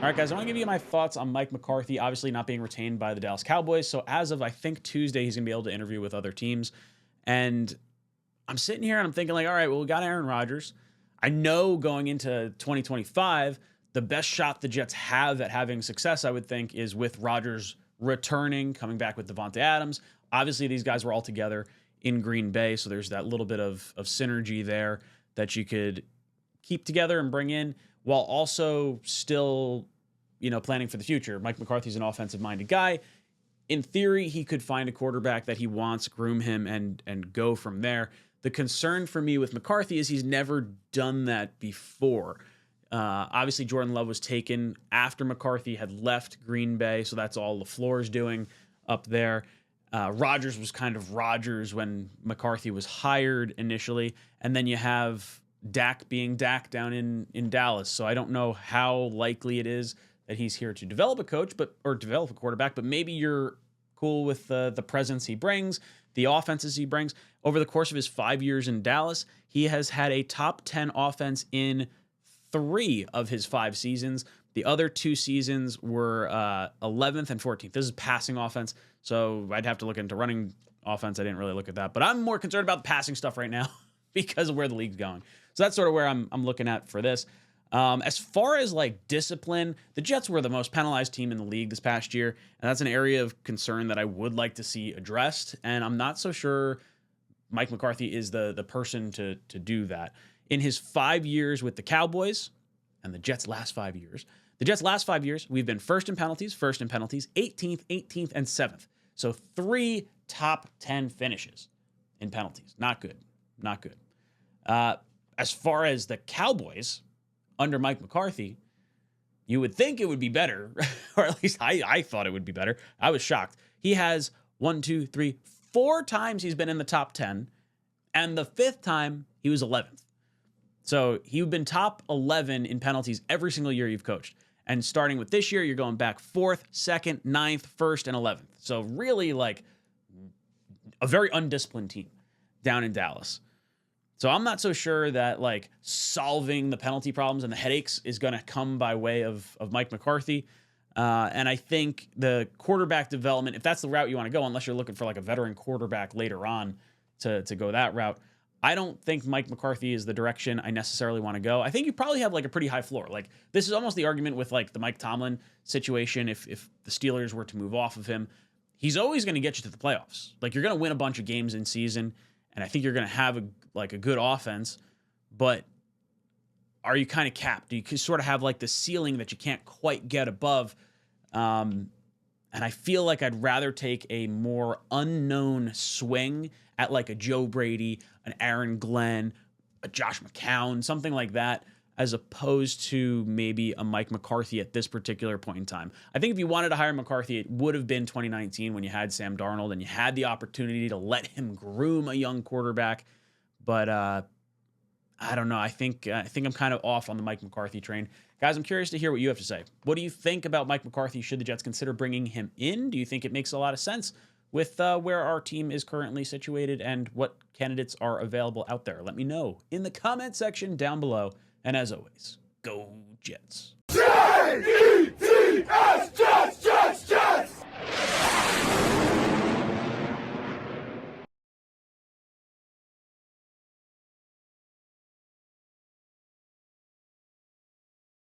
All right, guys, I want to give you my thoughts on Mike McCarthy, obviously not being retained by the Dallas Cowboys. So as of, I think, Tuesday, he's going to be able to interview with other teams. And I'm sitting here and I'm thinking like, all right, well, we got Aaron Rodgers. I know going into 2025, the best shot the Jets have at having success, I would think, is with Rodgers returning, coming back with Devontae Adams. Obviously, these guys were all together in Green Bay, so there's that little bit of synergy there that you could keep together and bring in while also still, planning for the future. Mike McCarthy's an offensive-minded guy. In theory, he could find a quarterback that he wants, groom him, and go from there. The concern for me with McCarthy is he's never done that before. Obviously, Jordan Love was taken after McCarthy had left Green Bay, so that's all LaFleur's doing up there. Rodgers was kind of Rodgers when McCarthy was hired initially, and then you have Dak being Dak down in Dallas. So I don't know how likely it is that he's here to develop a coach, or develop a quarterback, but maybe you're cool with the presence he brings, the offenses he brings. Over the course of his 5 years in Dallas, he has had a top 10 offense in 3 of his 5 seasons. The other 2 seasons were 11th and 14th. This is passing offense, so I'd have to look into running offense. I didn't really look at that, but I'm more concerned about the passing stuff right now because of where the league's going. So that's sort of where I'm looking at for this. As far as like discipline, the Jets were the most penalized team in the league this past year, and that's an area of concern that I would like to see addressed. And I'm not so sure Mike McCarthy is the person to do that. In his 5 years with the Cowboys and the Jets' last 5 years, we've been first in penalties, 18th, 18th, and 7th. So 3 top 10 finishes in penalties. Not good. As far as the Cowboys under Mike McCarthy, you would think it would be better, or at least I thought it would be better. I was shocked. He has 4 times he's been in the top 10, and the 5th time he was 11th. So you've been top 11 in penalties every single year you've coached. And starting with this year, you're going back 4th, 2nd, 9th, 1st, and 11th. So really like a very undisciplined team down in Dallas. So I'm not so sure that like solving the penalty problems and the headaches is going to come by way of Mike McCarthy. And I think the quarterback development, if that's the route you want to go, unless you're looking for like a veteran quarterback later on to go that route, I don't think Mike McCarthy is the direction I necessarily want to go. I think you probably have like a pretty high floor. Like this is almost the argument with like the Mike Tomlin situation. If the Steelers were to move off of him, he's always going to get you to the playoffs. Like you're going to win a bunch of games in season, and I think you're going to have a good offense, but are you kind of capped? You can sort of have like the ceiling that you can't quite get above. And I feel like I'd rather take a more unknown swing at like a Joe Brady, an Aaron Glenn, a Josh McCown, something like that, as opposed to maybe a Mike McCarthy at this particular point in time. I think if you wanted to hire McCarthy, it would have been 2019 when you had Sam Darnold and you had the opportunity to let him groom a young quarterback. But I don't know. I think I'm kind of off on the Mike McCarthy train. Guys, I'm curious to hear what you have to say. What do you think about Mike McCarthy? Should the Jets consider bringing him in? Do you think it makes a lot of sense with where our team is currently situated and what candidates are available out there? Let me know in the comment section down below. And as always, go Jets. Jets!